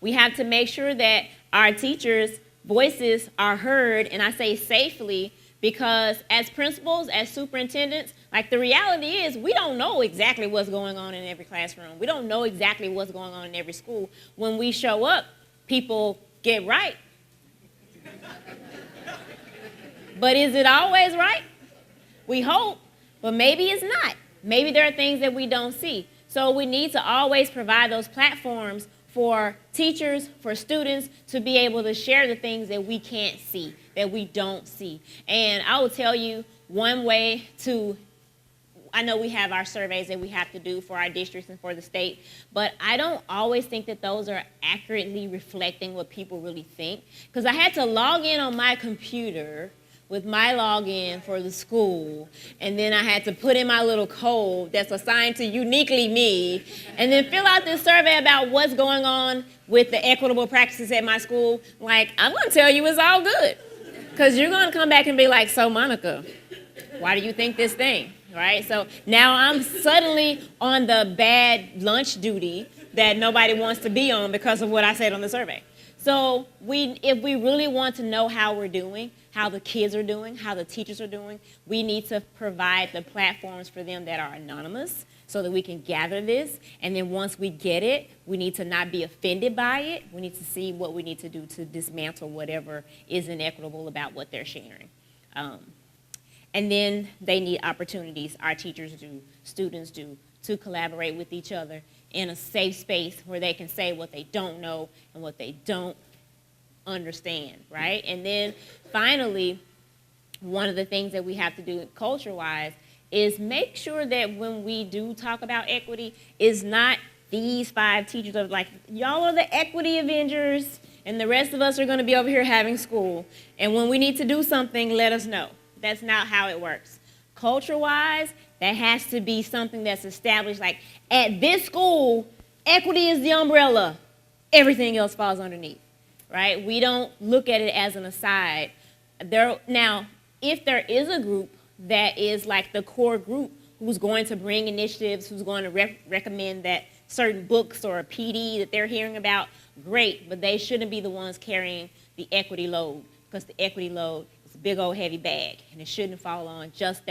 We have to make sure that our teachers' voices are heard, and I say safely, because as principals, as superintendents, like the reality is we don't know exactly what's going on in every classroom. We don't know exactly what's going on in every school. When we show up, people get right. But is it always right? We hope, but maybe it's not. Maybe there are things that we don't see. So we need to always provide those platforms for teachers, for students to be able to share the things that we can't see, that we don't see. And I will tell you one way I know we have our surveys that we have to do for our districts and for the state, but I don't always think that those are accurately reflecting what people really think. Because I had to log in on my computer with my login for the school, and then I had to put in my little code that's assigned to uniquely me, and then fill out this survey about what's going on with the equitable practices at my school. Like, I'm gonna tell you it's all good, because you're gonna come back and be like, so Monica, why do you think this thing, right? So now I'm suddenly on the bad lunch duty that nobody wants to be on because of what I said on the survey. So if we really want to know how we're doing, how the kids are doing, how the teachers are doing, we need to provide the platforms for them that are anonymous so that we can gather this. And then once we get it, we need to not be offended by it. We need to see what we need to do to dismantle whatever is inequitable about what they're sharing. And then they need opportunities, our teachers do, students do, to collaborate with each other in a safe space where they can say what they don't know and what they don't understand, right? And then finally, one of the things that we have to do culture-wise is make sure that when we do talk about equity, is not these 5 teachers of like, y'all are the equity avengers, and the rest of us are gonna be over here having school. And when we need to do something, let us know. That's not how it works. Culture-wise, that has to be something that's established, like at this school, equity is the umbrella. Everything else falls underneath, right? We don't look at it as an aside. Now, if there is a group that is like the core group who's going to bring initiatives, who's going to recommend that certain books or a PD that they're hearing about, great, but they shouldn't be the ones carrying the equity load, because the equity load is a big old heavy bag, and it shouldn't fall on just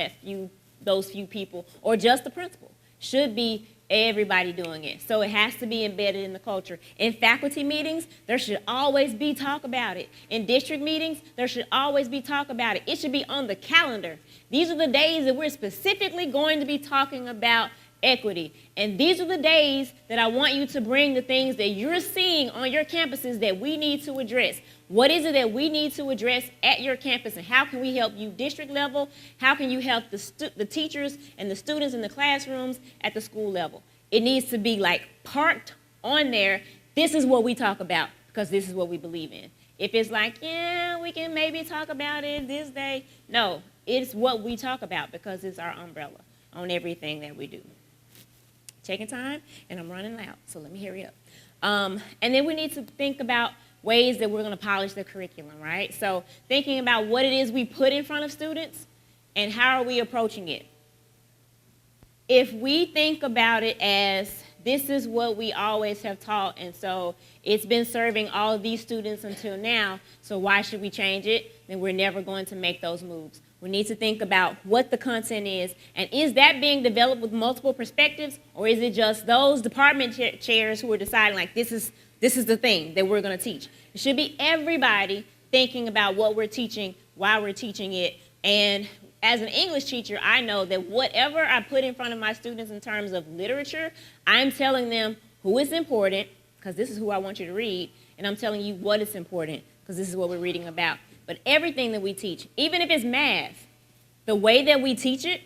those few people or just the principal. Should be everybody doing it. So it has to be embedded in the culture. In faculty meetings, there should always be talk about it. In district meetings, there should always be talk about it. It should be on the calendar. These are the days that we're specifically going to be talking about equity. And these are the days that I want you to bring the things that you're seeing on your campuses that we need to address. What is it that we need to address at your campus, and how can we help you district level? How can you help the teachers and the students in the classrooms at the school level? It needs to be like parked on there. This is what we talk about because this is what we believe in. If it's like, yeah, we can maybe talk about it this day. No, it's what we talk about because it's our umbrella on everything that we do. Checking time, and I'm running loud, so let me hurry up. And then we need to think about ways that we're going to polish the curriculum, right? So thinking about what it is we put in front of students and how are we approaching it. If we think about it as this is what we always have taught, and so it's been serving all of these students until now, so why should we change it? Then we're never going to make those moves. We need to think about what the content is, and is that being developed with multiple perspectives, or is it just those department chairs who are deciding like this is the thing that we're going to teach? It should be everybody thinking about what we're teaching, why we're teaching it, and as an English teacher, I know that whatever I put in front of my students in terms of literature, I'm telling them who is important, because this is who I want you to read, and I'm telling you what is important, because this is what we're reading about. But everything that we teach, even if it's math, the way that we teach it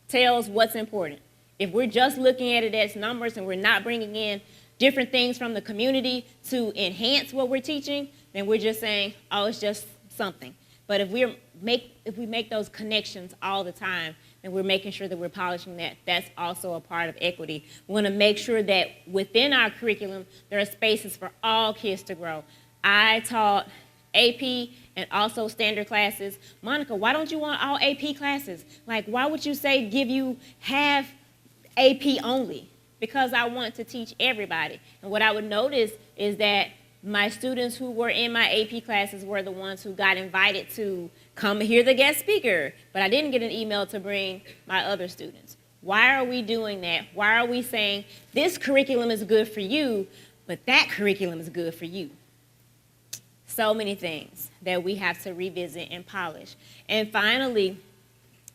tells what's important. If we're just looking at it as numbers and we're not bringing in different things from the community to enhance what we're teaching, then we're just saying, oh, it's just something. But if we make those connections all the time, then we're making sure that we're polishing that. That's also a part of equity. We want to make sure that within our curriculum, there are spaces for all kids to grow. I taught AP and also standard classes. Monica, why don't you want all AP classes? Like, why would you say give you half AP only? Because I want to teach everybody. And what I would notice is that my students who were in my AP classes were the ones who got invited to come hear the guest speaker, but I didn't get an email to bring my other students. Why are we doing that? Why are we saying this curriculum is good for you, but that curriculum is good for you? So many things that we have to revisit and polish. And finally,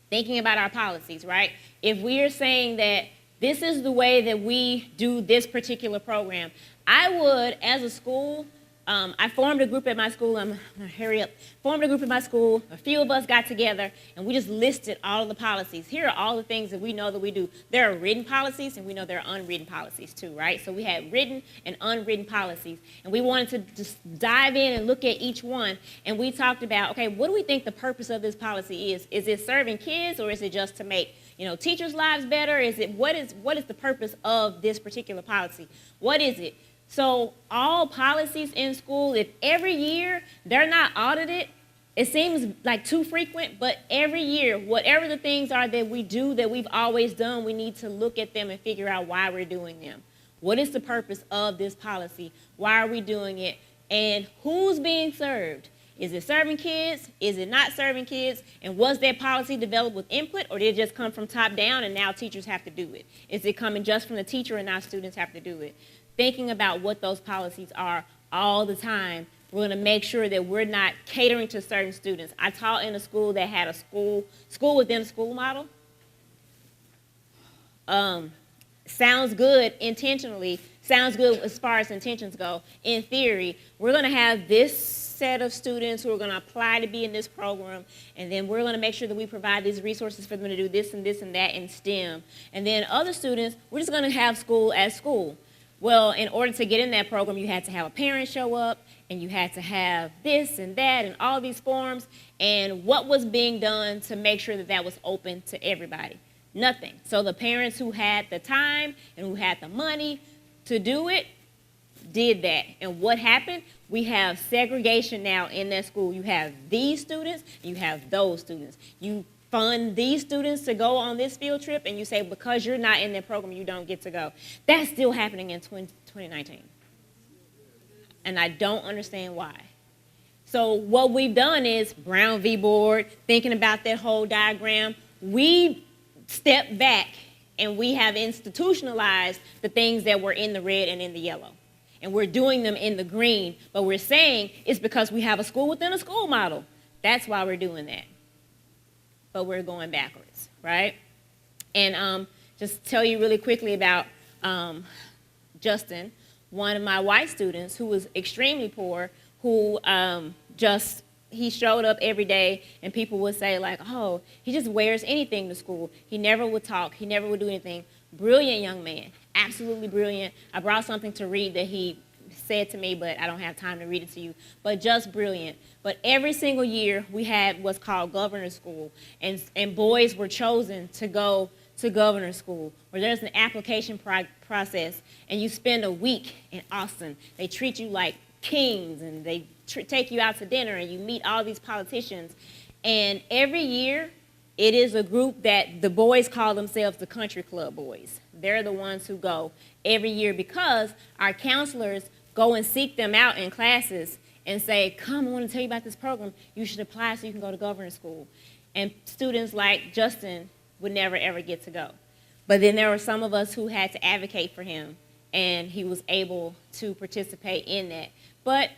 thinking about our policies, right? If we are saying that this is the way that we do this particular program, I would, as a school, I formed a group at my school, I'm gonna hurry up, formed a group at my school, a few of us got together, and we just listed all of the policies. Here are all the things that we know that we do. There are written policies, and we know there are unwritten policies too, right? So we had written and unwritten policies, and we wanted to just dive in and look at each one, and we talked about, okay, what do we think the purpose of this policy is? Is it serving kids, or is it just to make, teachers' lives better? What is the purpose of this particular policy? What is it? So all policies in school, if every year they're not audited, it seems like too frequent, but every year, whatever the things are that we do that we've always done, we need to look at them and figure out why we're doing them. What is the purpose of this policy? Why are we doing it? And who's being served? Is it serving kids? Is it not serving kids? And was that policy developed with input, or did it just come from top down and now teachers have to do it? Is it coming just from the teacher and now students have to do it? Thinking about what those policies are all the time, we're going to make sure that we're not catering to certain students. I taught in a school that had a school within a school model. Sounds good intentionally, sounds good as far as intentions go. In theory, we're going to have this set of students who are going to apply to be in this program, and then we're going to make sure that we provide these resources for them to do this and this and that in STEM. And then other students, we're just going to have school as school. Well, in order to get in that program, you had to have a parent show up, and you had to have this and that and all these forms. And what was being done to make sure that that was open to everybody? Nothing. So the parents who had the time and who had the money to do it did that. And what happened? We have segregation now in that school. You have these students, and you have those students. You fund these students to go on this field trip, and you say because you're not in that program, you don't get to go. That's still happening in 2019. And I don't understand why. So what we've done is Brown v. Board, thinking about that whole diagram, we stepped back and we have institutionalized the things that were in the red and in the yellow. And we're doing them in the green, but we're saying it's because we have a school within a school model. That's why we're doing that. But we're going backwards, right? And just tell you really quickly about Justin, one of my white students who was extremely poor, who he showed up every day and people would say like, oh, he just wears anything to school. He never would talk, he never would do anything. Brilliant young man, absolutely brilliant. I brought something to read that he said to me, but I don't have time to read it to you, but just brilliant. But every single year we had what's called governor's school, and boys were chosen to go to governor's school, where there's an application process, and you spend a week in Austin. They treat you like kings, and they take you out to dinner, and you meet all these politicians. And every year, it is a group that the boys call themselves the country club boys. They're the ones who go every year because our counselors go and seek them out in classes and say, come, I want to tell you about this program. You should apply so you can go to governor's school. And students like Justin would never, ever get to go. But then there were some of us who had to advocate for him, and he was able to participate in that. But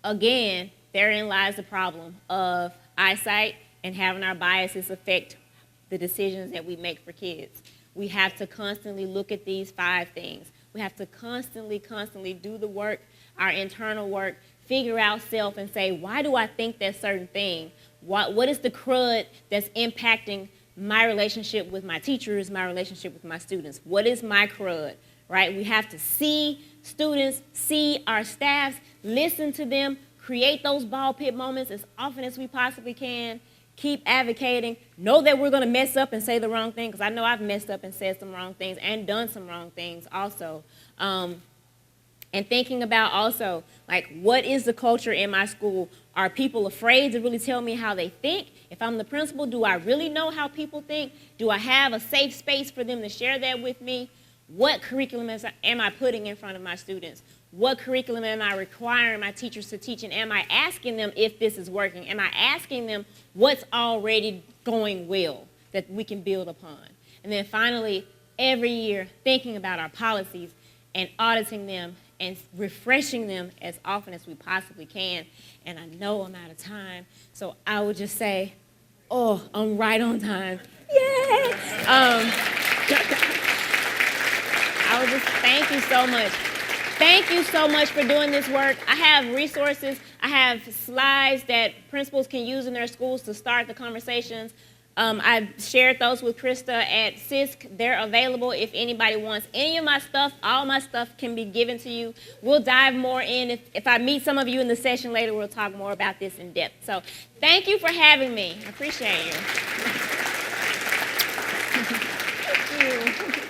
again, therein lies the problem of eyesight and having our biases affect the decisions that we make for kids. We have to constantly look at these 5 things. We have to constantly do the work, our internal work, figure out self and say, why do I think that certain thing? What is the crud that's impacting my relationship with my teachers, my relationship with my students? What is my crud, right? We have to see students, see our staffs, listen to them, create those ball pit moments as often as we possibly can, keep advocating, know that we're gonna mess up and say the wrong thing, because I know I've messed up and said some wrong things and done some wrong things also. And thinking about also, like, what is the culture in my school? Are people afraid to really tell me how they think? If I'm the principal, do I really know how people think? Do I have a safe space for them to share that with me? What curriculum am I putting in front of my students? What curriculum am I requiring my teachers to teach? And am I asking them if this is working? Am I asking them what's already going well that we can build upon? And then finally, every year, thinking about our policies and auditing them and refreshing them as often as we possibly can. And I know I'm out of time, so I would just say, oh, I'm right on time. Yay! I would just thank you so much. Thank you so much for doing this work. I have resources. I have slides that principals can use in their schools to start the conversations. I've shared those with Krista at CISC. They're available if anybody wants any of my stuff. All my stuff can be given to you. We'll dive more in. If I meet some of you in the session later, we'll talk more about this in depth. So thank you for having me. I appreciate you. Thank you.